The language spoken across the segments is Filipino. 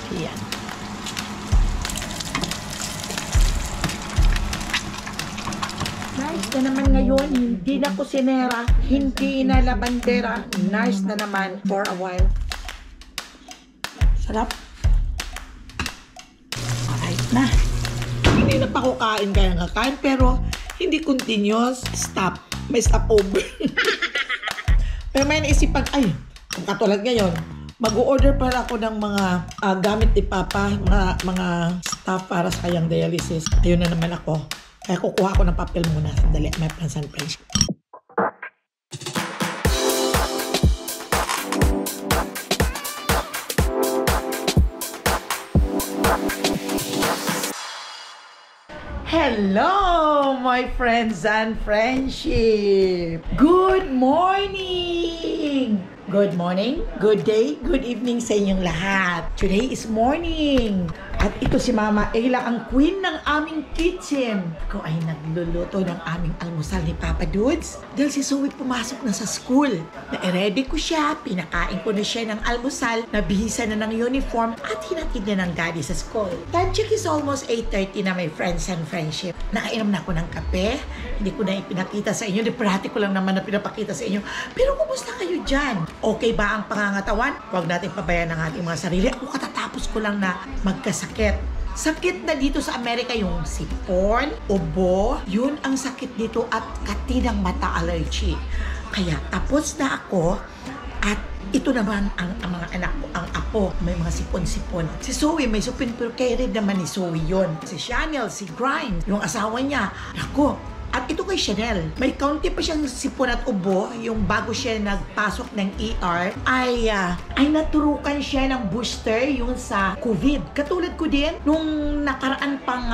Ayan. Nice na naman ngayon. Hindi na kusinera. Hindi na labandera. Nice na naman for a while. Sarap. Alright na. Hindi na pa ako kain kaya nga kain. Pero hindi continuous. Stop. May stopover. Pero may naisipan, ay, katulad ngayon, mag-order pala ako ng mga gamit ni Papa, mga stuff para sa kanyang dialysis. Ayun na naman ako. Kaya kukuha ko ng papel muna. Sandali, my friends and friends. Hello, my friends and friendship. Good morning. Good morning, good day, good evening sa inyong lahat. Today is morning. At ito si Mama Ayla, ang queen ng aming kitchen. Ako ay nagluluto ng aming almusal ni Papa Dudes. Dahil si Zoe pumasok na sa school. Na-ready ko siya, pinakain ko na siya ng almusal, nabihisa na ng uniform, at hinatid na ng daddy sa school. Time check is almost 8:30 na, my friends and friendship. Nakainom na ako ng kape. Hindi ko na ipinakita sa inyo. Parati ko lang naman na pinapakita sa inyo. Pero kumusta kayo dyan? Okay ba ang pangangatawan? Huwag natin pabayaan ang ating mga sarili. Ako katatapos ko lang na magkasakit. Sakit na dito sa Amerika yung sipon, ubo, yun ang sakit dito at katinang mata allergy. Kaya tapos na ako at ito naman ang mga anak ko, ang apo, may mga sipon-sipon. Si Zoe, may sipon, pero kay Red naman ni Zoe yun. Si Chanel, si Grimes, yung asawa niya. Ako, at ito kay Chanel, may kaunti pa siyang sipon at ubo, yung bago siya nagpasok ng ER, ay naturukan siya ng booster yung sa COVID. Katulad ko din, nung nakaraan pang,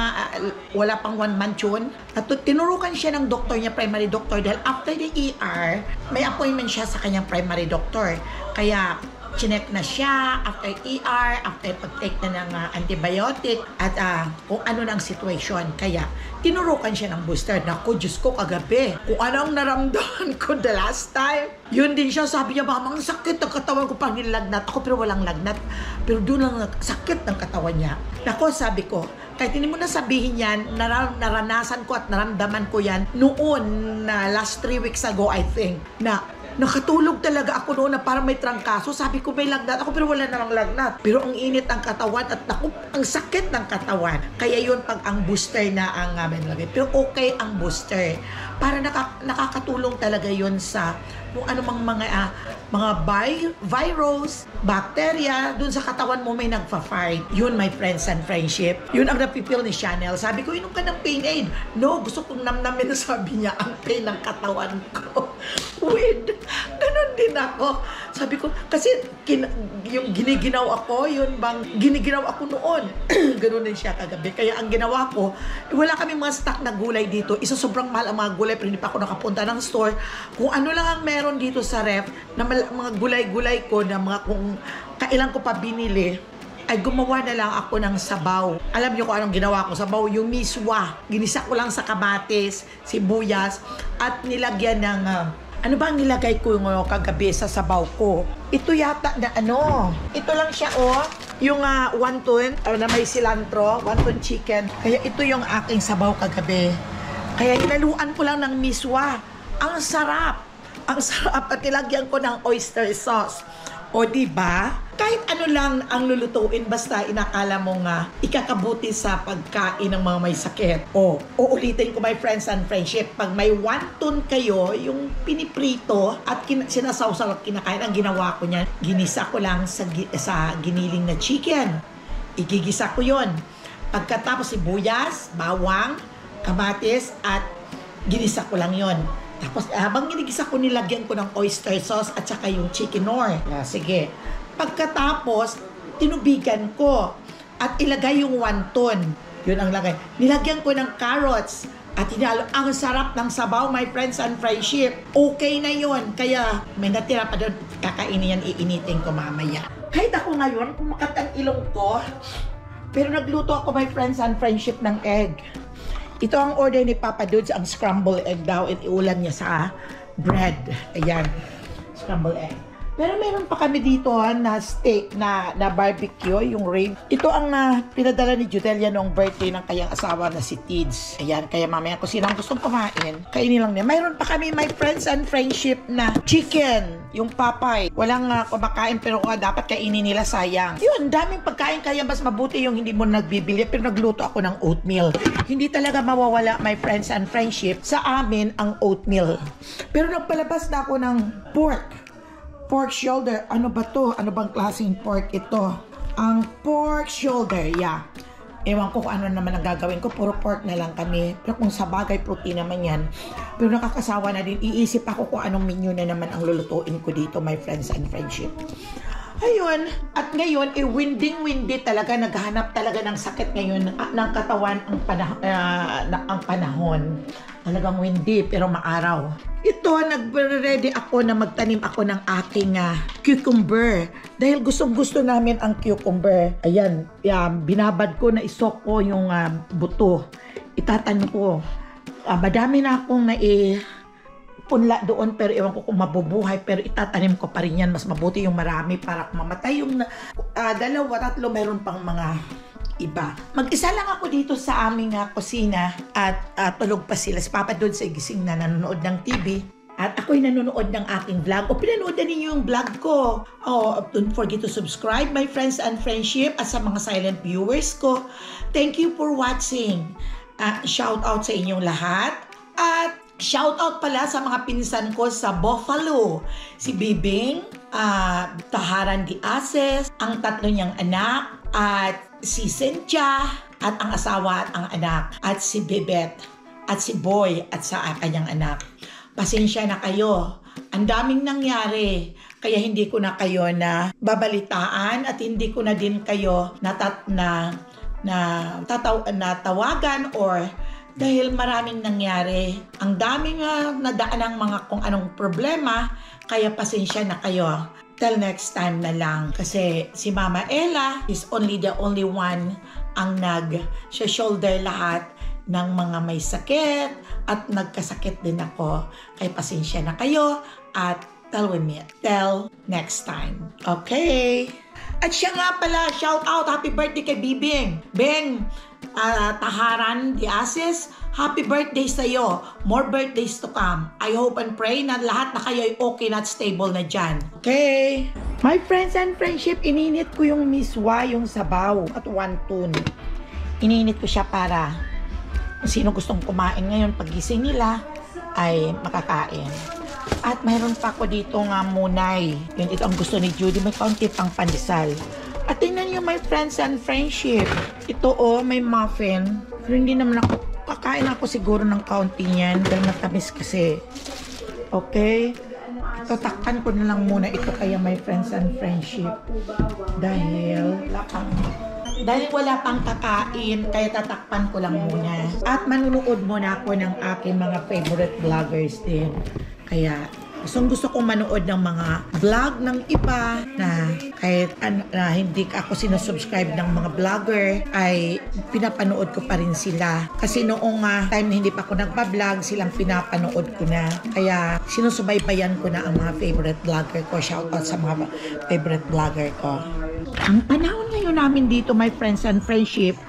wala pang 1 month yun, at tinurukan siya ng doktor niya, primary doctor, dahil after the ER, may appointment siya sa kanyang primary doctor. Kaya, chinek na siya after ER, after pag-take na ng antibiotic, at kung ano ng situation. Kaya, tinurukan siya ng booster. Naku, Diyos ko, kagabi. Kung ano ang naramdaman ko the last time, yun din siya. Sabi niya, Mama, ang sakit ng katawan ko pang nilagnat. Ako, pero walang lagnat. Pero doon lang sakit ng katawan niya. Naku, sabi ko, kahit hindi mo na sabihin yan, naranasan ko at naramdaman ko yan noon, last 3 weeks ago, I think, na nakatulog talaga ako noon na parang may trangkaso. Sabi ko may lagnat ako pero wala namang lagnat. Pero ang init ang katawan at naku, ang sakit ng katawan. Kaya yun pag ang booster na ang lagay. Pero okay ang booster. Para nakakatulong talaga yun sa kung anumang mga virus, bacteria, dun sa katawan mo may nagfa-fight. Yun, my friends and friendship. Yun ang napipil ni Chanel. Sabi ko, inom ka ng pain aid. No, gusto kong namnamin na sabi niya ang pain ng katawan ko. Weird. Ganon din ako. Sabi ko, kasi yung giniginaw ako, yun bang giniginaw ako noon. Ganon din siya kagabi. Kaya ang ginawa ko, wala kami mga stock na gulay dito. Isa sobrang mahal ang mga gulay, pero hindi pa ako nakapunta ng store. Kung ano lang ang meron dito sa ref, na mga gulay-gulay ko, na mga kung kailan ko pa binili, ay gumawa na lang ako ng sabaw. Alam niyo kung anong ginawa ko? Sabaw, yung miswa. Ginisa ko lang sa kamatis, sibuyas, at nilagyan ng ano ba ang nilagay ko yung kagabi sa sabaw ko? Ito yata na ito lang siya yung wonton na may cilantro, wonton chicken. Kaya ito yung aking sabaw kagabi. Kaya hinaluan ko lang ng miswa. Ang sarap! Ang sarap at nilagyan ko ng oyster sauce. O diba? Kahit ano lang ang lulutuin, basta inakala mo nga ikakabuti sa pagkain ng mga may sakit. O, uulitin ko my friends and friendship, pag may wonton kayo, yung piniprito at sinasawsaw at kinakain, ang ginawa ko niyan, ginisa ko lang sa giniling na chicken. Igigisa ko yon. Pagkatapos sibuyas, bawang, kamatis, at ginisa ko lang yon. Tapos habang ginigisa ko, nilagyan ko ng oyster sauce at saka yung chicken nor. Sige. Pagkatapos, tinubigan ko at ilagay yung wonton. Yun ang lagay. Nilagyan ko ng carrots at hinalo. Ang sarap ng sabaw, my friends and friendship. Okay na yun. Kaya may natira pa doon. Kakainin yan, iinitin ko mamaya. Kahit ako ngayon, kumakat ang ilong ko. Pero nagluto ako, my friends and friendship, ng egg. Ito ang order ni Papa Dudes, ang scrambled egg daw. Iulan niya sa bread. Ayan. Scrambled egg. Pero meron pa kami dito na steak na barbecue, yung rib. Ito ang pinadala ni Judelia noong birthday ng kayang asawa na si Tids. Ayan, kaya mamaya kung sino ang gustong kumain, kainin lang niya. Mayroon pa kami, my friends and friendship, na chicken, yung papay. Walang kumakain pero dapat kainin nila, sayang. Yun, daming pagkain, kaya mas mabuti yung hindi mo nagbibili. Pero nagluto ako ng oatmeal. Hindi talaga mawawala, my friends and friendship, sa amin ang oatmeal. Pero nagpalabas na ako ng pork shoulder. Ano ba to? Ano bang klaseng pork ito? Ang pork shoulder, yeah. Ewan ko kung ano naman ang gagawin ko. Puro pork na lang kami. Pero kung sa bagay, protein naman yan. Pero nakakasawa na din. Iisip ako kung anong menu na naman ang lulutuin ko dito, my friends and friendship. Ayun. At ngayon, winding-windy talaga. Naghahanap talaga ng sakit ngayon ng katawan ang panahon. Talagang windy pero maaraw. Ito, nag-ready ako na magtanim ako ng aking cucumber. Dahil gustong-gusto namin ang cucumber. Ayan, binabad ko na isok ko yung buto. Itatanim ko. Madami na akong punla doon pero ewan ko kung mabubuhay, pero itatanim ko pa rin yan. Mas mabuti yung marami para mamatay yung 2-3 meron pang mga iba. Mag-isa lang ako dito sa aming kusina at tulog pa sila. Si Papa doon sa gising na nanonood ng TV. At ako'y nanonood ng aking vlog. O pinanood na ninyo yung vlog ko. Don't forget to subscribe, my friends and friendship, at sa mga silent viewers ko. Thank you for watching. Shout out sa inyong lahat. At shout out pala sa mga pinsan ko sa Buffalo. Si Bibing, Taharan de Aces, ang 3 niyang anak, at si Cynthia, at ang asawa at ang anak, at si Bebet, at si Boy, at sa kanyang anak. Pasensya na kayo. Ang daming nangyari. Kaya hindi ko na kayo na babalitaan at hindi ko na din kayo natawagan or dahil maraming nangyari. Ang daming nadaan ng mga kung anong problema. Kaya pasensya na kayo. Till next time na lang. Kasi si Mama Ella is the only one ang shoulder lahat ng mga may sakit at nagkasakit din ako. Kaya pasensya na kayo at till next time. Okay? At siya nga pala, shout out, happy birthday kay Bibing. Beng, Taharan de Aces, happy birthday sa'yo. More birthdays to come. I hope and pray na lahat na kayo ay okay na at stable na dyan. Okay? My friends and friendship, ininit ko yung miswa, yung sabaw at wonton. Ininit ko siya para kung sino gustong kumain ngayon, pagising nila ay makakain. At mayroon pa ako dito nga munay. Yun, ito ang gusto ni Judy. May kaunti pang pandesal. At tingnan nyo, my friends and friendship. Ito may muffin. Pero hindi naman ako, kakain ako siguro ng kaunti niyan. Dahil matamis kasi. Okay? Ito, takpan ko na lang muna ito kaya my friends and friendship. Dahil wala pang kakain, kaya tatakpan ko lang muna. At manunood muna ako ng aking mga favorite vloggers din. Kaya gusto kong manood ng mga vlog ng iba na kahit hindi ako sinusubscribe ng mga vlogger ay pinapanood ko pa rin sila. Kasi noong time na hindi pa ako nagpa-vlog, silang pinapanood ko na. Kaya sinusubaybayan ko na ang mga favorite vlogger ko. Shout out sa mga favorite vlogger ko. Ang panahon ngayon namin dito, my friends and friendship,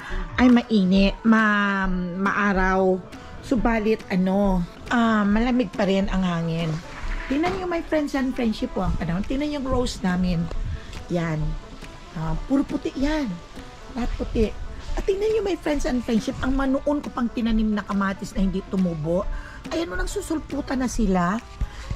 ay mainit, maaraw. Subalit malamig pa rin ang hangin. Tingnan nyo, my friends and friendship po ang panahon. Tingnan yung rose namin. Yan. Puro puti yan. Lahat puti. At tingnan nyo, my friends and friendship, ang manuon ko pang tinanim na kamatis na hindi tumubo. Ayan mo, nagsusulputan na sila.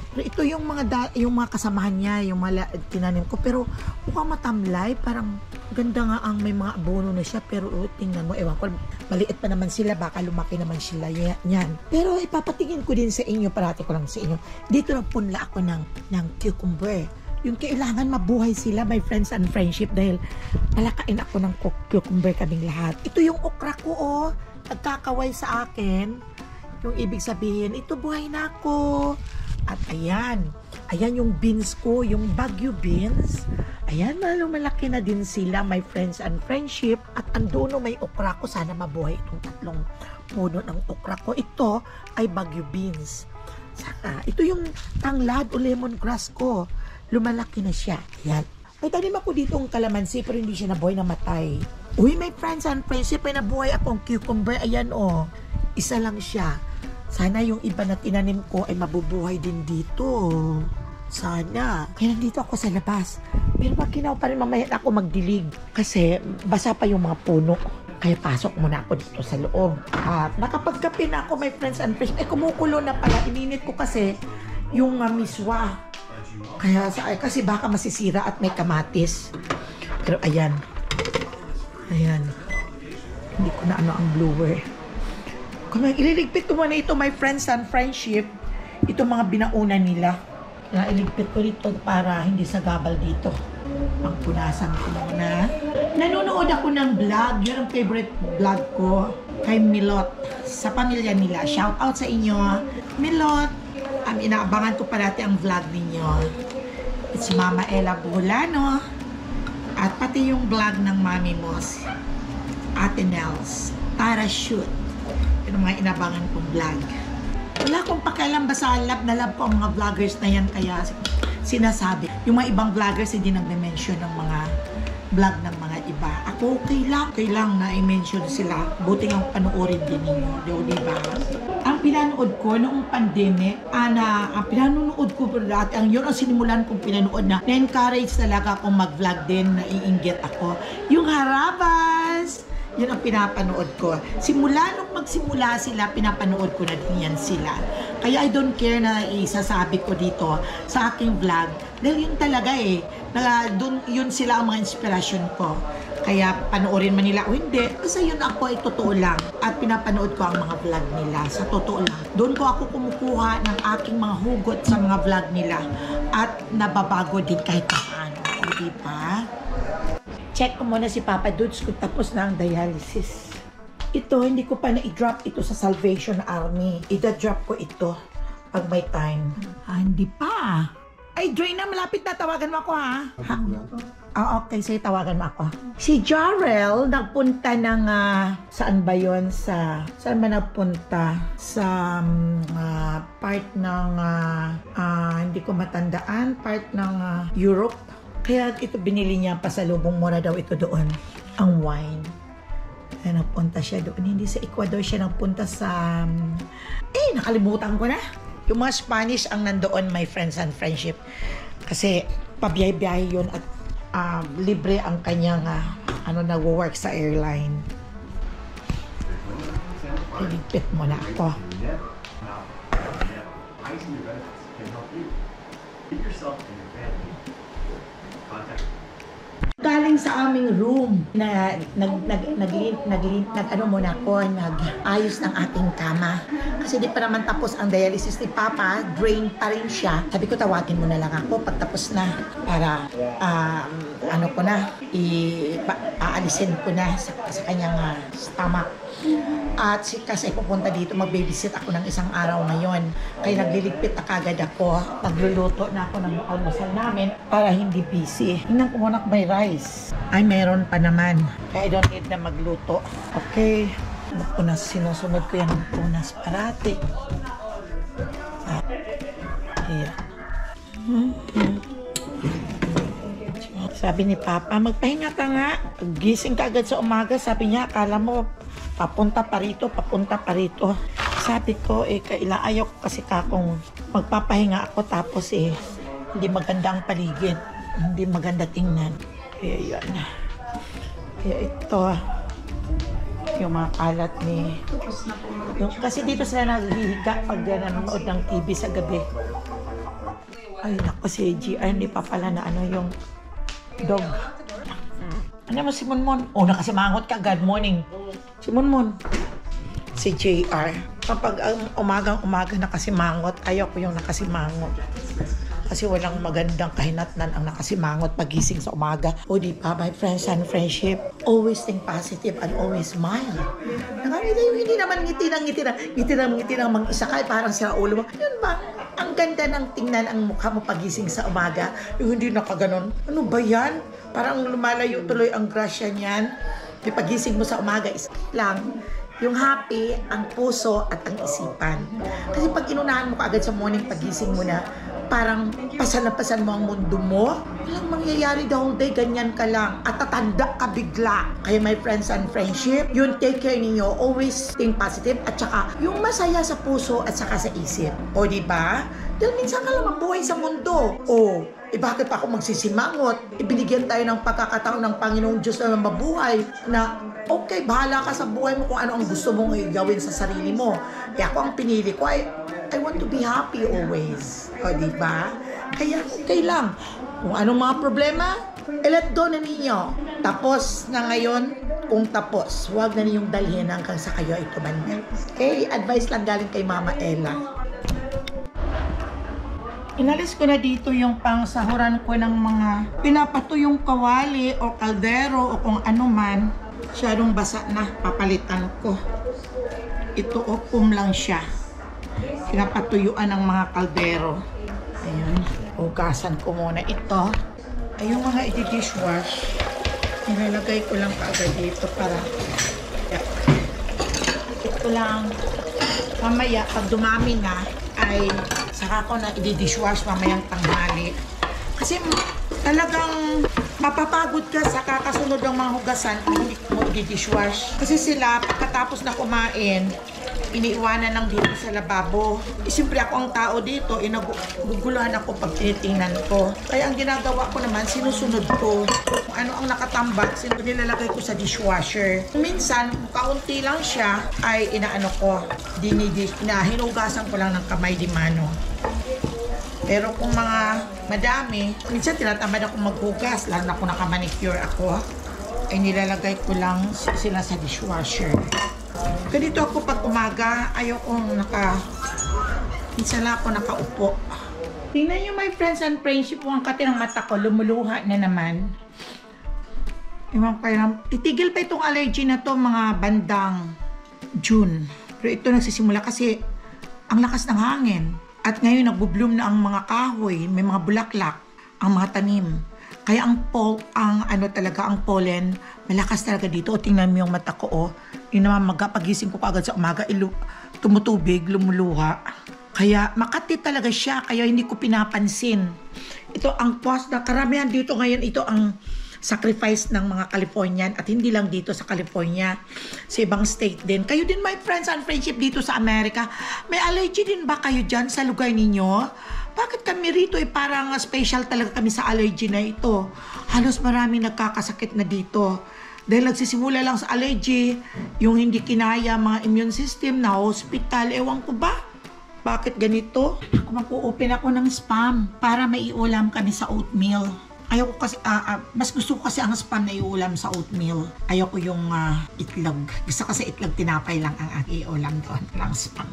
Pero ito yung mga kasamahan niya, yung mga tinanim ko. Pero mukhang matamlay, parang ganda nga ang may mga abono na siya. Pero tingnan mo, ewan ko, maliit pa naman sila, baka lumaki naman sila yan. Pero ipapatingin ko din sa inyo, parati ko lang sa inyo. Dito na punla ako ng cucumber. Yung kailangan mabuhay sila, my friends and friendship, dahil palakain ako ng cucumber kaming lahat. Ito yung okra ko, nagkakaway sa akin. Yung ibig sabihin, ito buhay na ako. At ayan yung beans ko, yung Baguio beans. Ayan, malaki na din sila, my friends and friendship. At andoon may okra ko, sana mabuhay itong 3 puno ng okra ko. Ito ay Baguio beans. Saka, ito yung tanglad o lemongrass ko. lumalaki na siya. Yan. May tanim ako dito ang kalamansi pero hindi siya nabuhay, namatay. Uy, my friends and friendship, may nabuhay akong cucumber. Ayan oh, isa lang siya. Sana yung iba na tinanim ko ay mabubuhay din dito. Sana. Kaya nandito ako sa labas. Pero pag kinaw pa rin mamaya ako magdilig. Kasi basa pa yung mga puno. Kaya pasok muna ako dito sa loob. At nakapagkape na ako, my friends and friends. Kumukulo na pala. Ininit ko kasi yung miswa. Kaya kasi baka masisira at may kamatis. Pero ayan. Ayan. Hindi ko na ano ang blower. Kung ililigpit ko muna ito, my friends and friendship. Ito mga binauna nila. Kaya iligpit ko dito para hindi sagabal dito. Ang punasan ko muna. Nanonood ako ng vlog. Yun ang favorite vlog ko. Kay Milot. Sa pamilya nila. Shout out sa inyo. Milot. Inaabangan ko parati ang vlog ninyo. It's Mama Ella Bulano. At pati yung vlog ng mami mo. Ate Nels. Tara shoot. Yun ang mga inabangan kong vlog. Wala akong pakialam ba sa love na love ko ang mga vloggers na yan. Kaya sinasabi. Yung mga ibang vloggers hindi nagme-mention ng mga vlog ng mga iba. Ako okay lang na i-mention sila. Buti ang panoorin din ninyo. Diba? Ang pinanood ko noong pandemic, ang pinanood ko dati, yun ang sinimulan kong pinanood na-encourage talaga akong mag-vlog din, naiinggit ako. Yung Harabas! Yun ang pinapanood ko. Simula nung magsimula sila, pinapanood ko na din yan sila. Kaya I don't care na isasabi ko dito sa aking vlog. Dahil yun talaga yun sila ang mga inspirasyon ko. Kaya panoorin man nila o hindi. Kasi yun ako ay totoo lang. At pinapanood ko ang mga vlog nila. Sa totoo lang. Doon ko ako kumukuha ng aking mga hugot sa mga vlog nila. At nababago din kahit paano. O diba? Check ko muna si Papa Dudes kung tapos na ang dialysis. Ito, hindi ko pa na-i-drop ito sa Salvation Army. I-drop ko ito pag may time. Hindi pa. Ay, Dre na, malapit na. Tawagan mo ako, ha? Okay, sige, tawagan mo ako. Si Jarrell, nagpunta ng, saan ba yun? Saan ba nagpunta? Sa part ng, hindi ko matandaan, part ng Europe. Kaya ito binili niya, pasalubong mura daw ito doon, ang wine. Kaya nagpunta siya doon. Hindi sa Ecuador siya nagpunta sa... nakalimutan ko na. Yung mga Spanish ang nandoon, my friends and friendship. Kasi pabiyahe-biyahe yun at libre ang kanyang nag-work sa airline. Iligpit mo na ako. Galing sa aming room na nag-ayos ng ating kama. Kasi di pa naman tapos ang dialysis ni Papa, drain pa rin siya. Sabi ko, tawagin mo na lang ako pag tapos na para aalisin ko na sa kanyang stomach. At kasi pupunta dito, mag-babysit ako ng isang araw ngayon. Kaya nagliligpit na kagad ako. Nagluluto na ako ng almusal namin para hindi busy. Tingnan ko muna may rice. Ay, meron pa naman. Kaya I don't need na magluto. Okay. Punas, sinusunod ko yan ng punas parati. Here. Sabi ni Papa, magpahinga ka nga. Gising ka agad sa umaga. Sabi niya, akala mo, papunta pa rito. Sabi ko, ayaw ko kasi kakong magpapahinga ako tapos hindi maganda ang paligid. Hindi maganda tingnan. Kaya yun. Kaya ito, yung mga kalat ni... kasi dito sila naghihiga pag nanonood ng TV sa gabi. Ay, naku, si GR, hindi pa pala na yung dog. Ano mo si Monmon? Nakasimangot ka. Good morning. Si Monmon. Si JR. Kapag umagang-umaga nakasimangot, ayaw ko yung nakasimangot. Kasi walang magandang kahinatnan ang nakasimangot pagising sa umaga. Di ba, my friends and friendship, always think positive and always smile. Hindi naman ngiti ng mag-isa ka, parang sira ulo mo. Yun ba? Ang ganda ng tingnan ang mukha mo pagising sa umaga. Yung hindi nakaganon. Ano ba yan? Parang lumalayo tuloy ang grasya niyan. Yung pagising mo sa umaga, isa lang. Yung happy, ang puso at ang isipan. Kasi pag inunahan mo kaagad sa morning pagising mo na, parang pasan mo ang mundo mo. Walang mangyayari the whole day, ganyan ka lang. At tatanda ka bigla. Kaya my friends and friendship, yun take care ninyo. Always think positive at saka yung masaya sa puso at saka sa isip. O diba? Dahil minsan ka lang mabuhay sa mundo. O, bakit ako magsisimangot? Ibinigyan tayo ng pagkakataon ng Panginoong Diyos na mabuhay na okay, bahala ka sa buhay mo kung ano ang gusto mong gawin sa sarili mo. Kaya ako ang pinili ko ay I want to be happy always. O, diba? Kaya okay lang. Kung anong mga problema, let go na ninyo. Tapos na ngayon, kung tapos, huwag na ninyong dalhin hanggang sa kayo ito banda. Okay? Advice lang galing kay Mama Ella. Inalis ko na dito yung pangsahuran ko ng mga pinapatuyong kawali o kaldero o kung ano man. Masyadong basa na, papalitan ko. Ito okum lang siya. Pinapatuyuan ng mga kaldero. Ayan. Hugasan ko muna ito. Ay, yung mga i-dishwash, nilalagay ko lang kaagad dito para ito lang. Mamaya, pag dumami na, ay saka ko na i-dishwash mamayang tanghali. Kasi talagang mapapagod ka sa kakasunod ng mga hugasan kung hindi mo i-dishwash. Kasi sila, pagkatapos na kumain, iniiwanan lang dito sa lababo. Siyempre ako ang tao dito, naguguluhan ako pag tinitingnan ko. Kaya ang ginagawa ko naman, sinusunod ko. Kung ano ang nakatambak, nilalagay ko sa dishwasher. Minsan, kaunti lang siya, ay inaano ko, hinugasan ko lang ng kamay di mano. Pero kung mga madami, minsan tinatamad ako maghugas, lalo na kung nakamanicure ako, ay nilalagay ko lang sila sa dishwasher. Ganito ako pag umaga, ayokong minsan lang ako nakaupo. Tingnan nyo my friends and friendship, ang katirang mata ko, lumuluha na naman. Ewan kaya, titigil pa itong allergy na to mga bandang June. Pero ito nagsisimula kasi ang lakas ng hangin. At ngayon nagbo-bloom na ang mga kahoy, may mga bulaklak, ang mga tanim. Kaya ang pollen, malakas talaga dito. O, tingnan mo yung mata ko, oh. Yun naman, pagising ko kaagad sa umaga, tumutubig, lumuluha. Kaya makati talaga siya, kaya hindi ko pinapansin. Ito ang post na karamihan dito ngayon, ito ang sacrifice ng mga Californian at hindi lang dito sa California, sa ibang state din. Kayo din my friends and friendship dito sa Amerika, may allergy din ba kayo dyan sa lugar ninyo? Bakit kami rito parang special talaga kami sa allergy na ito? Halos marami nagkakasakit na dito. Dahil nagsisimula lang sa allergy, yung hindi kinaya mga immune system na hospital, ewan ko ba? Bakit ganito? Mag-open ako ng spam para maiulam kami sa oatmeal. Ayoko kasi, mas gusto ko kasi ang spam na iulam sa oatmeal. Ayoko yung itlog. Gusto kasi itlog tinapay lang ang iulam doon, lang spam.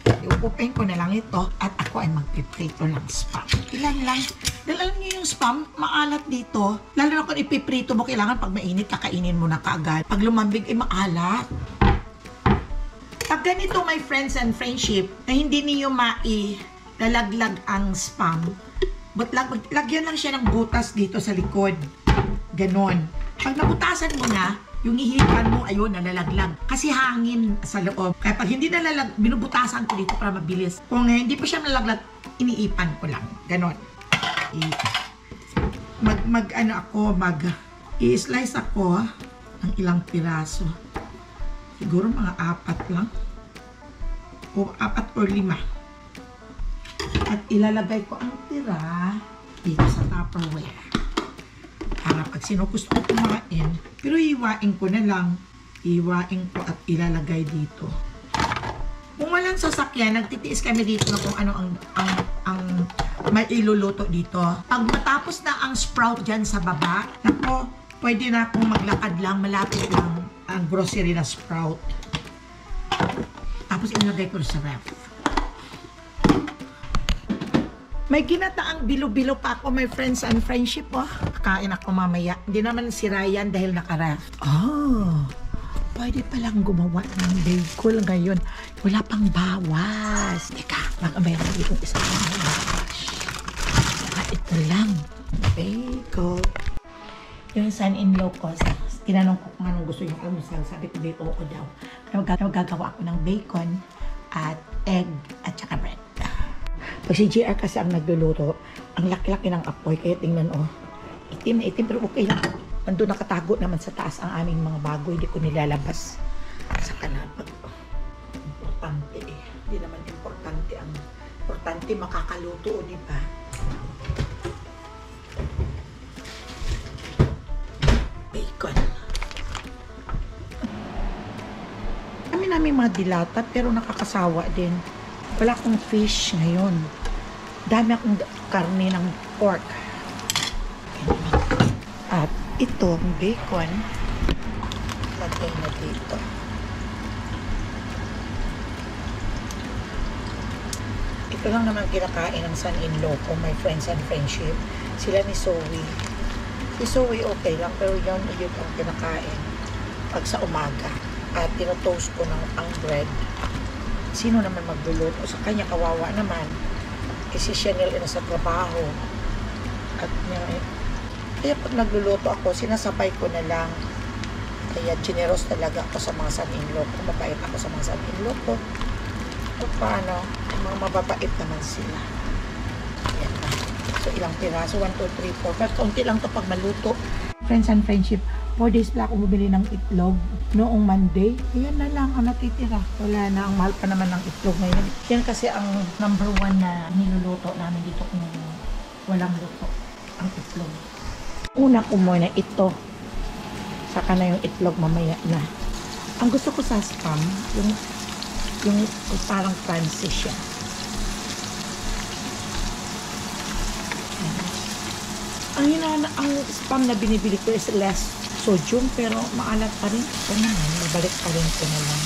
Iupupen ko na lang ito at ako ay magpiprito ng spam. Ilan lang. Dahil alam niyo yung spam, maalat dito. Lalo na kung ipiprito mo, kailangan pag mainit, kakainin mo na kaagad. Pag lumambig, maalat. Pag ganito, my friends and friendship, na hindi niyo lalaglag ang spam, but lagyan lang siya ng butas dito sa likod. Ganon. Pag nabutasan mo na, yung ihipan mo, ayun, nalalaglag. Kasi hangin sa loob. Kaya pag hindi binubutasan ko dito para mabilis. Kung hindi pa siya nalaglag, iniipan ko lang. Ganon. I-slice ako ng ilang piraso. Siguro mga 4 lang. O 4 or 5. At ilalagay ko ang tira dito sa Tupperware. Para pag sino gusto ko kumain, pero iiwain ko na lang. Iiwain ko at ilalagay dito. Kung walang sasakyan, nagtitiis kami dito na kung ano ang may iluluto dito. Pag matapos na ang sprout dyan sa baba, nako, pwede na akong maglakad lang, malapit lang ang grocery na sprout. Tapos ilagay ko sa ref. May ginataang bilo-bilo pa ako, my friends and friendship, oh. Kakain ako mamaya. Hindi naman si Ryan dahil naka-ref. Oh, pwede palang gumawa ng bagel ngayon. Wala pang bawas. Teka, mag-amay na itong isang bawas. Ito lang. Bagel. Yung son-in-law ko, tinanong ko kung anong gusto yung almusal. Sabi ko, bacon ko daw. Kaya magagawa ako ng bacon at egg at saka bread. Pag si JR kasi ang nagluluto, ang laki-laki ng apoy. Kaya tingnan, oh. Itim na itim, pero okay lang. Nandun nakatago naman sa taas ang aming mga bagoy. Hindi ko nilalabas sa kanal. Importante eh. Hindi naman importante ang importante makakaluto, o di ba? Bacon. Kami namin mga dilata pero nakakasawa din. Wala akong fish ngayon. Dami akong karne ng pork. At ito, bacon. Lagay na dito. Ito lang naman kinakain ng son-in-law ko, my friends and friendship. Sila ni Zoe. Si Zoe okay lang, pero yun ang kinakain pag sa umaga. At tinotoast ko ang bread. Sino naman magluluto? Sa kanya, kawawa naman. Kasi siya nila sa trabaho. At kaya pag nagluluto ako, sinasabay ko na lang. Kaya generous talaga ako sa mga son-in-law ko. Mabait ako sa mga son-in-law ko. O paano? Mga mababait naman sila. Ayan na. So, ilang piraso? 1, 2, 3, 4, 5. Kaunti lang to pag maluto. Friends and friendship, 4 days pala ako bumili ng itlog noong Monday. Ayan na lang ang natitira. Wala na. Ang mahal pa naman ng itlog ngayon. Yan kasi ang number 1 na niluluto namin dito kung walang luto. Ang itlog. Una ko muna ito. Saka na yung itlog mamaya na. Ang gusto ko sa spam, yung parang crunchy siya. Ang spam na binibili ko is less sodium pero maalat pa rin. Ito naman, mabalik pa rin ko na lang.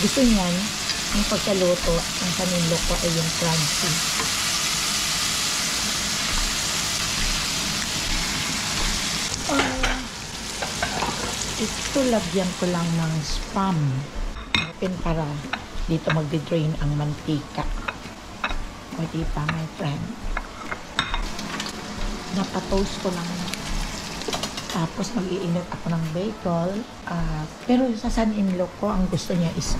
Gusto niyan, ang pagkaluto, ang kanilo ko ay yung crunchy. Ito lagyan ko lang ng spam. Open para dito magde-drain ang mantika. O diba, my friend? Napatoast ko lang. Tapos mag-iinit ako ng bacon. Pero sa son-in-law ko, ang gusto niya is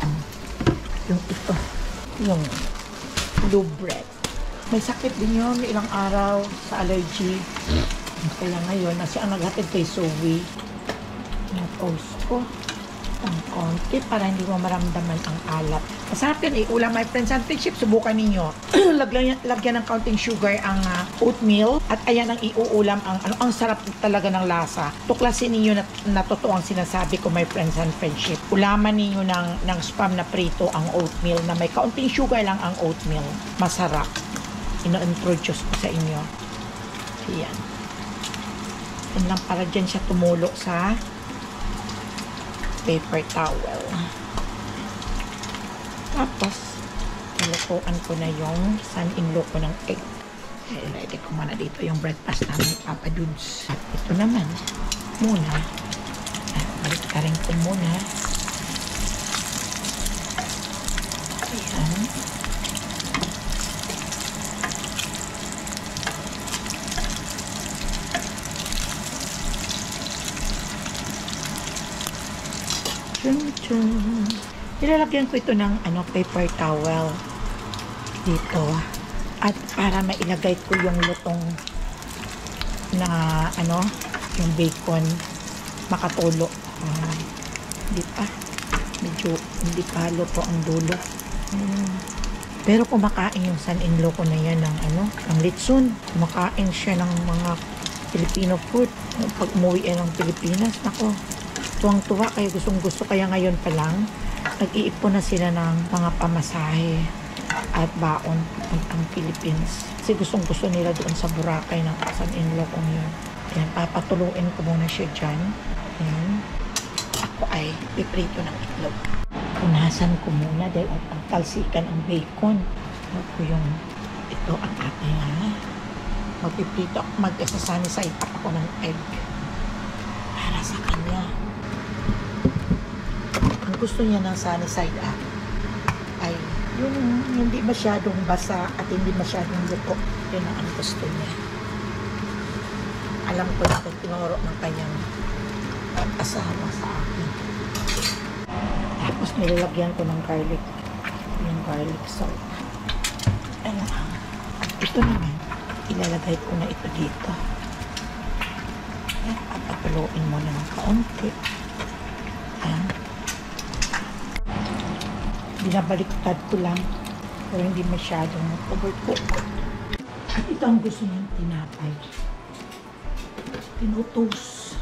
yung ito. Yung blue bread. May sakit din yun ilang araw sa allergy. Kaya ngayon, nasi ang naghatid kay Zoe. Na-toast ko ang konti para hindi mo maramdaman ang alat. Masarap yan eh. Ulam, my friends and friendship. Subukan ninyo. lagyan ng counting sugar ang oatmeal. At ayan ang iuulam. Ang sarap talaga ng lasa. Tuklasin ninyo na totoo ang sinasabi ko, my friends and friendship. Ulaman ninyo ng spam na prito ang oatmeal na may counting sugar lang ang oatmeal. Masarap. Ino-introduce ko sa inyo. Ayan. Yan lang para dyan siya tumulo sa paper towel. Tapos, nilutuan ko na yung son-in-law ko ng egg. Ready ko muna dito yung breakfast namin, Papa Dudes. At ito naman, muna. Balik ka rin ko muna. Ayan. Ilalagyan ko ito ng paper towel dito at para mailagay ko yung lutong na yung bacon makatulo. Hindi pa medyo hindi pa luto ang dulo. Pero kumakain yung son-in-law ko na yan ng litson. Kumakain siya ng mga Filipino food. Pag umuwi ng Pilipinas, nako, tuwang-tuwa, kaya gustong-gusto. Kaya ngayon pa lang, nag-iipon na sila ng mga pamasahe at baon ang Philippines. Kasi gustong-gusto nila doon sa Boracay ng son-in-law kong yun. Ayan, papatuluin ko muna siya dyan. Ayan. Ako ay piprito ng itlog. Punasan ko muna dahil ang talsikan ang bacon. Ako yung ito ang ating magpiprito. Mag-sunny side up ako ng egg para sa kanya. Ang gusto niya ng sunny side up ay yung hindi masyadong basa at hindi masyadong luto. Yun ang gusto niya. Alam ko na ito tinuro ng kanyang asawa sa akin. Tapos nilalagyan ko ng garlic. yung garlic salt. Ayan. Ito naman, ilalagay ko na ito dito. Ayan, papatuloin mo na ng kaunti. Ayan. Binabaliktad ko lang pero hindi masyadong overcook. At ito ang gusto niyang tinapay. Tinutos.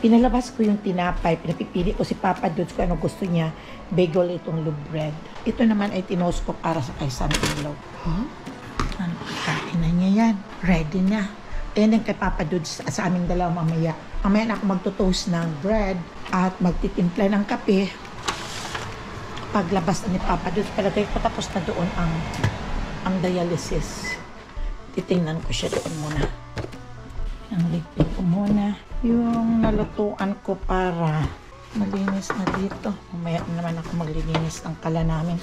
Pinalabas ko yung tinapay, pinapipili ko si Papa Dudes kung ano gusto niya. Bagel itong loaf bread. Ito naman ay tinost ko para sa kay Santillo. Ano, kain na niya yan. Ready na. Ayan yung kay Papa Dudes sa aming dalawa mamaya. Mamaya na ako magtutoast ng bread at magtitimpla ng kape. Paglabas na ni Papa Dudes, palagay ko tapos na doon ang dialysis. Titingnan ko siya doon muna. Ang ligpit ko muna yung nalutuan ko para malinis na dito. Mamaya naman ako maglilinis ng kala namin.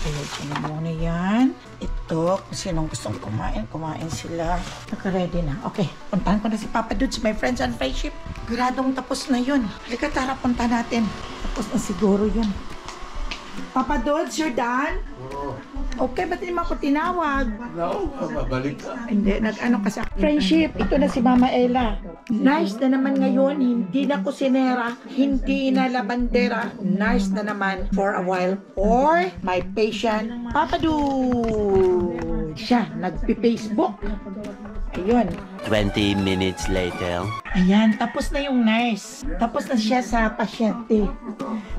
Kaya dyan muna yan. Ito, kung sinong gustong kumain sila. Naka-ready na. Okay, puntahan ko na si Papa Dudes, my friends and friendship. Guradong tapos na yun. Halika tara, punta natin. Tapos na siguro yun. Papa Dudes, you're done? Okay, ba't hindi mo ako tinawag? No, mabalik ka. Hindi, nag-ano kasi. Friendship, ito na si Mama Ella. Nice na naman ngayon, hindi na kusinera, hindi na labandera. Nice na naman for a while for my patient, Papa Dude. Siya, nagpi-Facebook. Ayun. 20 minutes later. Ayan, tapos na yung nurse. Tapos na siya sa pasyente.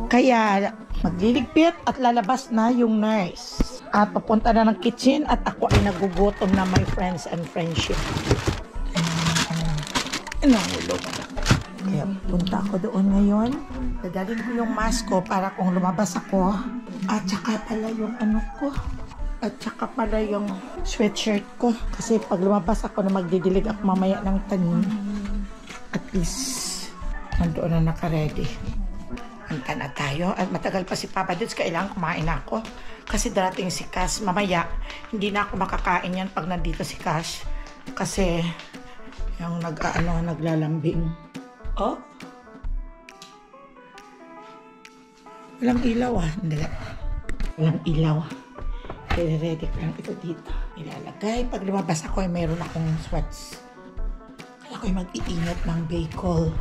Kaya, magliligpit at lalabas na yung nurse. At papunta na ng kitchen at ako ay nagugutom na my friends and friendship. Nahulog. Kaya punta ako doon ngayon. Dadalhin ko yung mask ko para kung lumabas ako. At saka pala yung ano ko. At saka pala yung sweatshirt ko. Kasi pag lumabas ako na magdidilig ako mamaya ng tanim, at least nandoon na naka-ready. Hanta na tayo. At matagal pa si Papa Dudes, kailangan kumain ako. Kasi darating si Cash. Mamaya, hindi na ako makakain yan pag nandito si Cash. Kasi yung naglalambing. Oh? Walang ilaw ah. Hindi. Walang ilaw. Ready ko lang ito dito. Ilalagay. Pag lumabas ako ay mayroon akong sweats. Kaya ako'y mag-iingat ng bagel.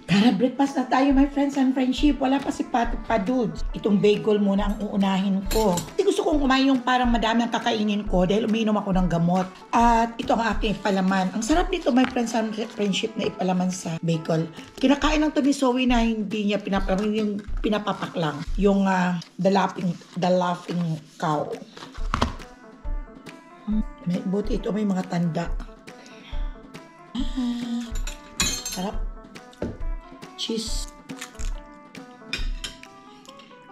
Tara, breakfast na tayo, my friends and friendship. Wala pa si Papa Dudes. Itong bagel muna ang uunahin ko. Hindi gusto kong kumain yung parang madami ang kakainin ko dahil umiinom ako ng gamot. At ito ang aking ipalaman. Ang sarap nito, my friends and friendship, na ipalaman sa bagel. Kinakain ng to ni Zoe na hindi niya pinapalaman, yung pinapapak lang. Yung the laughing cow. Buti ito may mga tanda. Sarap. Cheese.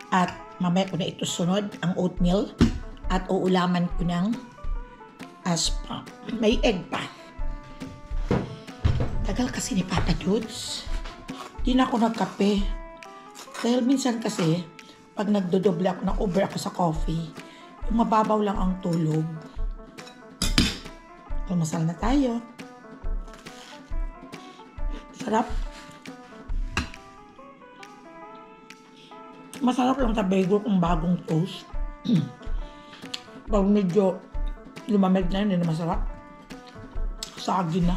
At mamaya ko na ito sunod ang oatmeal. At uulaman ko ng aspa. May egg pa. Tagal kasi ni Papa Dudes. Di na ako nagkape. Dahil minsan kasi, pag nagdodoble ako, na-over ako sa coffee, yung mababaw lang ang tulog. Pumasal na tayo. Sarap. Masarap lang sa bagel kung bagong toast. Pag medyo lumamig na yun, hindi na masarap. Sagi na.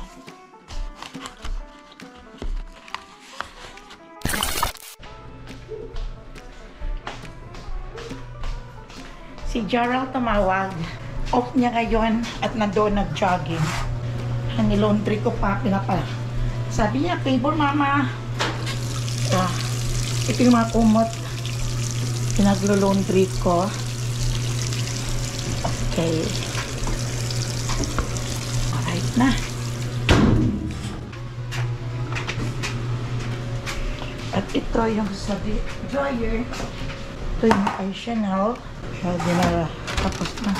Si Gerald tumawag. Off niya ngayon at nandoon nag-jogging. Ang laundry ko pa, pinapala. Sabi niya, favor mama. Ito yung mga kumot. Pinaglo-laundry ko. Okay. Alright na. At ito yung sa dryer. Ito yung eye Chanel. Pwede na tapos na.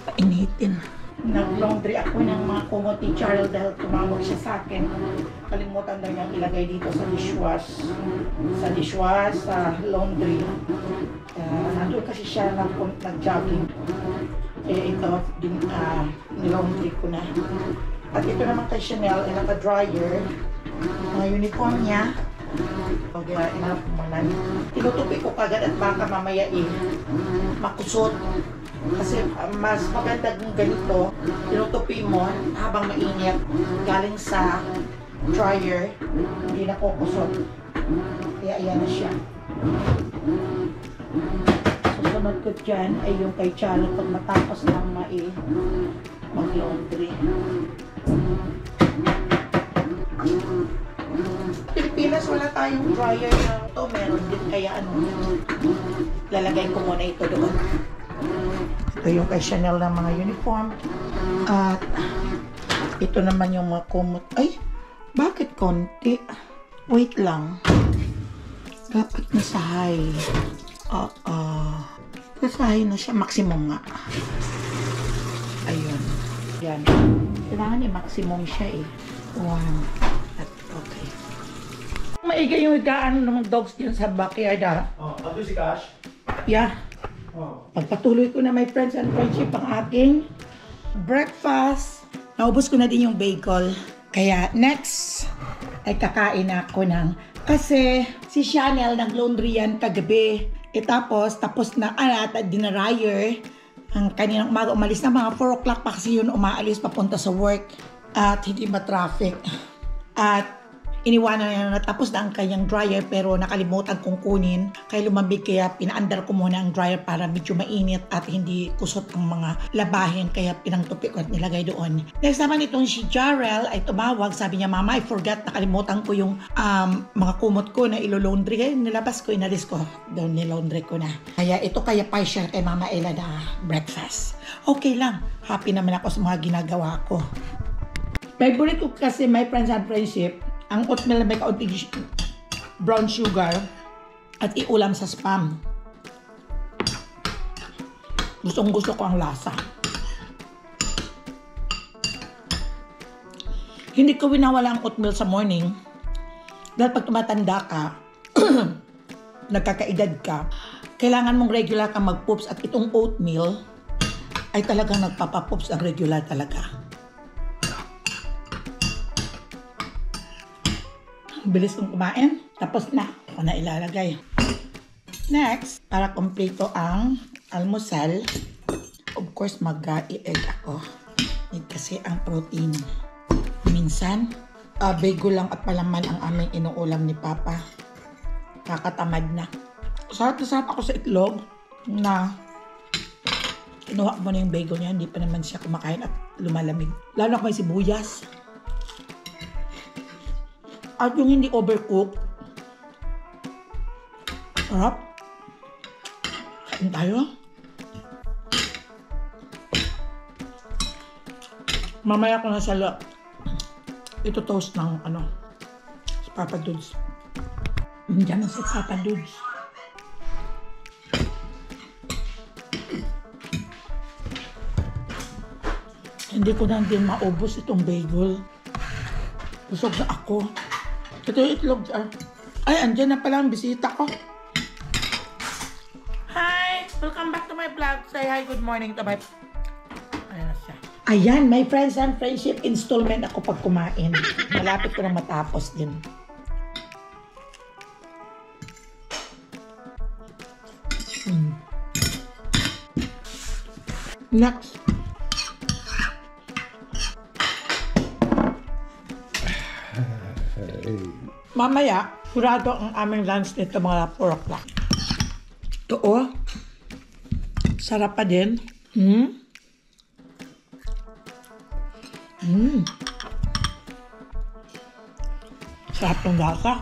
Painitin. Nag-laundry ako ng mga kumot ni Charles dahil tumawag siya sa akin. Kalimutan daw niyang ilagay dito sa dishwash. Sa laundry. Nandun kasi siya nag-jogging. Ito, nilaundry ko na. At ito naman kay Chanel, ay naka-dryer. Mga uniform niya. Kaya inapumanan. Tinutupi ko kagad at baka mamaya makusot. Kasi mas maganda kung ganito, tinutupi mo habang mainit, galing sa dryer, hindi na kukusot. Kaya ayan na siya. Susunod ko dyan ay yung kay Chalo pag matapos ng mag-laundry. Pilipinas, wala tayong dryer na ito. Meron din kaya lalagay ko muna ito doon. Ito yung kay Chanel ng mga uniform. At ito naman yung mga kumot. Ay, bakit konti? Wait lang. Dapat nasa high. Nasa high na siya. Maximum nga. Ayun. Yan. Kailangan maximum siya eh. 1. At okay. Maigay yung higaan ng dogs dyan sa backyard Ato si Cash? Yeah. Pagpatuloy ko na my friends and friendship ang aking breakfast. Naubos ko na din yung bagel. Kaya next ay kakain ako ng kasi si Chanel nag-laundry yan kagabi. Tapos na at dinaryer. Ang kaninang umaga umalis na mga 4 o'clock pa kasi yun umaalis papunta sa work. At hindi ma-traffic. At iniwanan na natapos na ang kanyang dryer pero nakalimutan kong kunin. Kaya lumambig kaya pinaandar ko muna ang dryer para medyo mainit at hindi kusot ang mga labahin. Kaya pinangtupi ko at nilagay doon. Next naman itong si Jarrell ay tumawag. Sabi niya, Mama, I forgot. Nakalimutan ko yung mga kumot ko na ilo-laundry. Kaya nilabas ko, inalis ko. Doon nilaundry ko na. Kaya ito kaya partial kay Mama Ella na breakfast. Okay lang. Happy naman ako sa mga ginagawa ko. Favorite ko kasi my friends and friendship ang oatmeal na may kaunting brown sugar at iulam sa spam. Gustong-gusto ko ang lasa. Hindi ko winawala ang oatmeal sa morning dahil pag tumatanda ka, nagkakaedad ka, kailangan mong regular ka mag-poops at itong oatmeal ay talagang nagpapapoops ang regular talaga. Bilis kong kumain. Tapos na. Ako na ilalagay. Next, para kompleto ang almusal, of course, mag-i-egg ako. Egg kasi ang protein. Minsan, bagel lang at palaman ang aming inuulam ni Papa. Kakatamad na. Sarap na sarap ako sa itlog na kinuha mo na yung bagel niya. Hindi pa naman siya kumakain at lumalamig. Lalo ako may sibuyas. At yung hindi overcook. Sarap. Kain tayo. Mamaya ko na sa ito toast ng si Papa Dudes. Diyan na si Papa Dudes. Hindi ko na din maubos itong bagel. Busog na ako. Ito yung itlog. Ay, andyan na pala ang bisita ko. Hi! Welcome back to my vlog. Say hi, good morning to my... Ayan siya. Ayan, my friends and friendship installment ako pag kumain. Malapit ko na matapos din. Next. Mamaya, surado ang aming lunch nito mga 4 o'clock. Ito sarap pa din. Sarap ng lasa.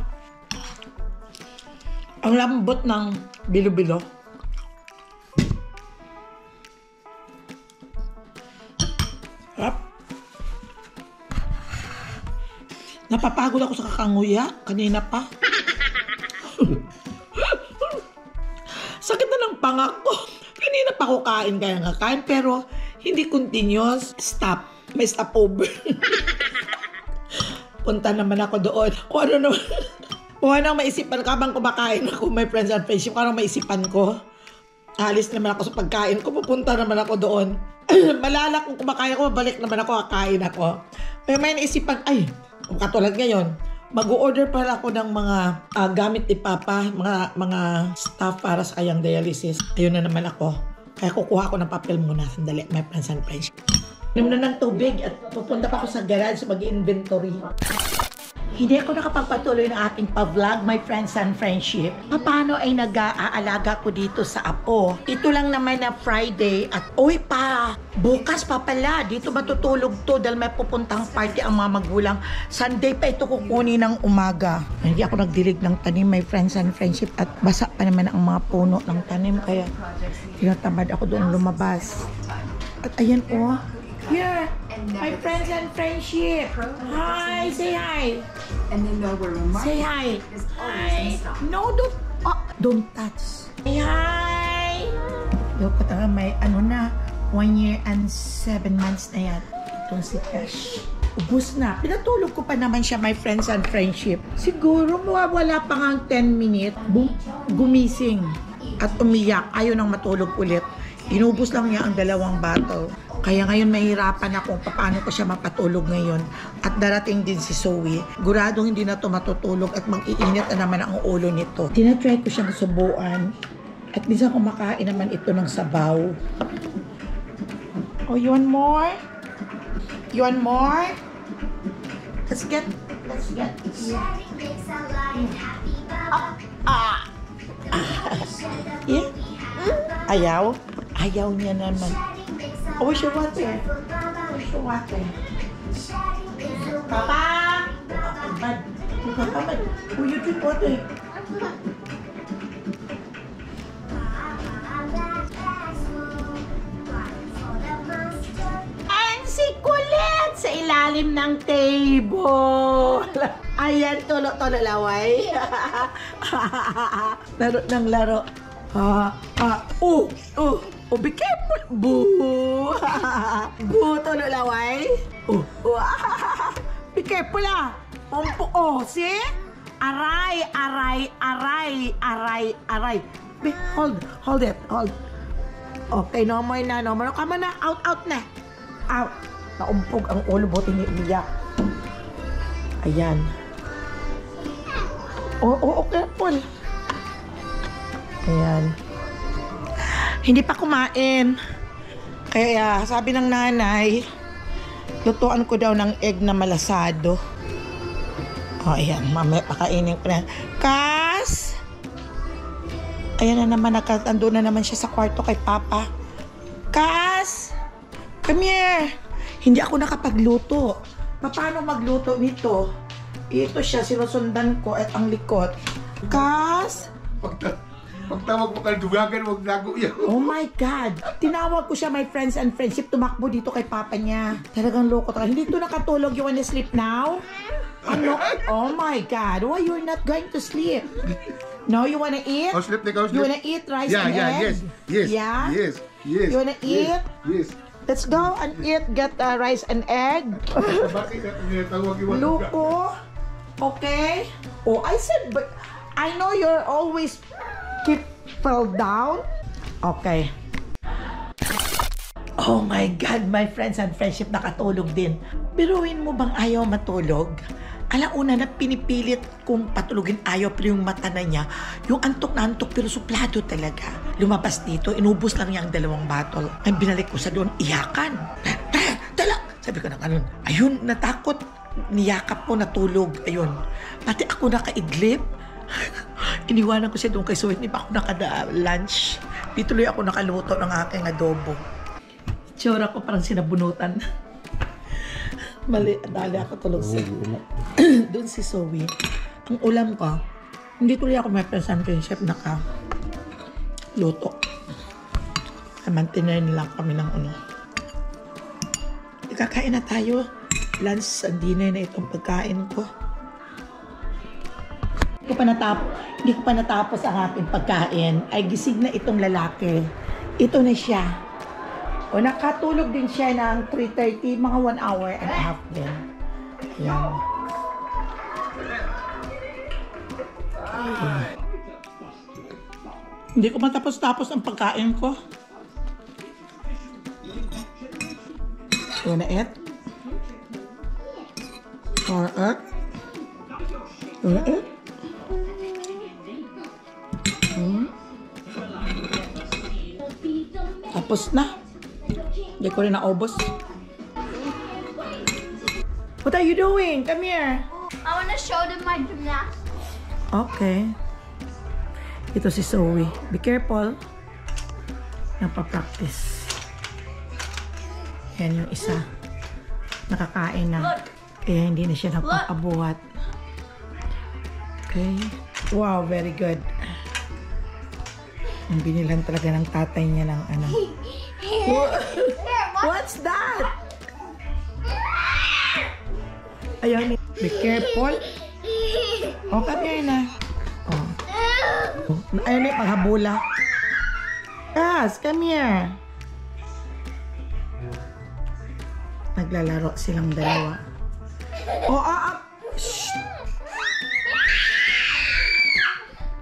Ang lambot ng bilo-bilo. Sarap. Napapagod ako sa kakanguya. Kanina pa. Sakit na ng pangak ko. Kanina pa ako kain kaya nga kain. Pero Hindi continuous. Stop. May stopover. Punta naman ako doon. Kung ano naman. Kung anong maisipan ko habang kumakain ako, my friends and friendship, kung anong maisipan ko. Alis naman ako sa pagkain ko. Pupunta naman ako doon. Malala kung kumakain ako, balik naman ako, kakain ako. May naisipan, ay, katulad ngayon, mag-order pala ako ng mga gamit ni Papa, mga stuff para sa kanyang dialysis. Ayun na naman ako. Kaya kukuha ko ng papel muna. Sandali, my friends and friends. Inom na ng tubig at pupunta pa ako sa garage mag-inventory. Hindi ako nakapagpatuloy ng ating pa-vlog, my friends and friendship. Paano ay nag-aalaga ko dito sa apo? Ito lang naman na Friday at uy pa, bukas pa pala. Dito matutulog to dahil may pupuntang party ang mga magulang. Sunday pa ito kukunin ng umaga. Hindi ako nagdilig ng tanim, my friends and friendship. At basa pa naman ang mga puno ng tanim. Kaya tinatamad ako doon lumabas. At ayan oh. Here, my friends and friendship. Hi, say hi. And then know where Say hi. Hi. No, don't touch. Say hi. Yo, patanga may ano na, 1 year and 7 months na yan. Itong si Cash. Ubus na. Pinatulog ko pa naman siya, my friends and friendship. Siguro wala pa nga 10 minutes. Gumising at umiyak. Ayaw nang matulog ulit. Inubos lang niya ang 2 bottle. Kaya ngayon mahirapan ako paano ko siya mapatulog ngayon. At darating din si Zoe. Guradong hindi na ito matutulog at mag-iinit na naman ang ulo nito. Tinatry ko siyang subuan. At minsan kumakain naman ito ng sabaw. Oh, you want more? You want more? Let's get. Yeah? Ayaw? Ayaw niya naman. Oh, where's your water? Where's your water? Papa! Papa, will you drink water? And si Kulit sa ilalim ng table. Ayan, tulo-tulo laway. Laro ng laro. Be careful. Boo. Boo, tulo laway. Be careful see? Aray. Hold it. Okay, no more na. Come on na. Out na. Out. Naumpog ang ulo, buti niya umiyak. Ayan. Careful. Ayan. Hindi pa kumain. Kaya sabi ng nanay, lutuan ko daw ng egg na malasado. Ayan, mamaya pakainin ko na. Kas! Ayan na naman, ando na naman siya sa kwarto kay Papa. Kas! Come here! Hindi ako nakapagluto. Paano magluto nito? Ito siya, sinusundan ko at ang likot. Kas! Pagtawag mo ka, duwagan, wag lago yan. Oh my God! Tinawag ko siya, my friends and friendship, tumakbo dito kay Papa niya. Talagang loko talaga. Hindi ito nakatulog. You wanna sleep now? Ano? Oh my God! Why you're not going to sleep? No, you wanna eat? Sleep. You wanna eat rice and egg? Yes. Yeah? Yes. You wanna eat? Yes. Let's go and eat. Get rice and egg. Bakit tinatawag yung Loko. Okay? Oh, I said, but I know you're always fell down. Okay. Oh my God, my friends and friendship, nakatulog din. Biruin mo bang ayaw matulog? Alauna na pinipilit kong patulugin ayaw, pero yung mata na niya, yung antok na antok pero suplado talaga. Lumabas dito, inubos lang niya ang 2 bottle. Ay binalik ko sa doon, iyakan. Tala! Sabi ko na ganun. Ayun, natakot. Niyakap ko, natulog. Ayun. Pati ako nakaidlip. Iniwanan ko siya doon kay Zoe. Hindi pa ako nakada-lunch. Di tuloy ako nakaluto ng aking adobo. Tsura ko parang sinabunutan. Mali, dali ako tulog sa doon si Zoe. Ang ulam ko, hindi tuloy ako may present chef naka-luto. Mantiner lang kami ng ano. Kakain na tayo. Lunch and dinner na itong pagkain ko. Hindi ko pa natapos ang aking pagkain. Ay gising na itong lalaki. Ito na siya. O O, nakatulog din siya ng 3:30, mga 1 hour and a half din. Ayan. Hindi ko matapos-tapos ang pagkain ko. Wanna eat? Wanna eat? Wanna eat? Tapos na. Hindi ko rin naubos. What are you doing? Come here. I want to show them my gymnastics. Okay. Ito si Zoe. Be careful. Nagpa-practice. Yan yung isa. Nakakain na. Kaya hindi na siya nagpapabuhat. Okay. Wow, very good. Ang binilan talaga ng tatay niya ng ano. What's that? Ayaw ni. Be careful. Oh, come here na. Oh. Ayaw ni paghabula. Yes, come here. Naglalaro silang dalawa. Oh, shh.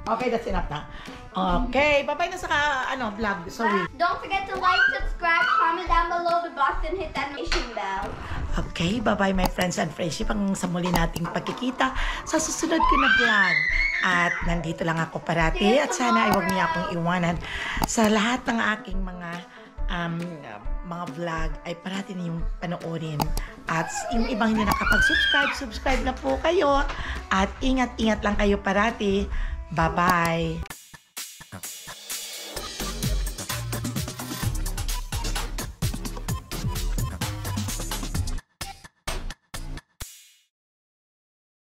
Okay, that's enough na. Okay, bye-bye na sa vlog. Sorry. Don't forget to like, subscribe, comment down below the box, and hit that notification bell. Okay, bye-bye my friends and friendship. Ang sa muli nating pagkikita sa susunod ko na vlog. At nandito lang ako parati. At sana ay huwag niya akong iwanan sa lahat ng aking mga vlog ay parati niyong panoorin. At yung ibang hindi nakapag-subscribe, subscribe na po kayo. At ingat-ingat lang kayo parati. Bye-bye!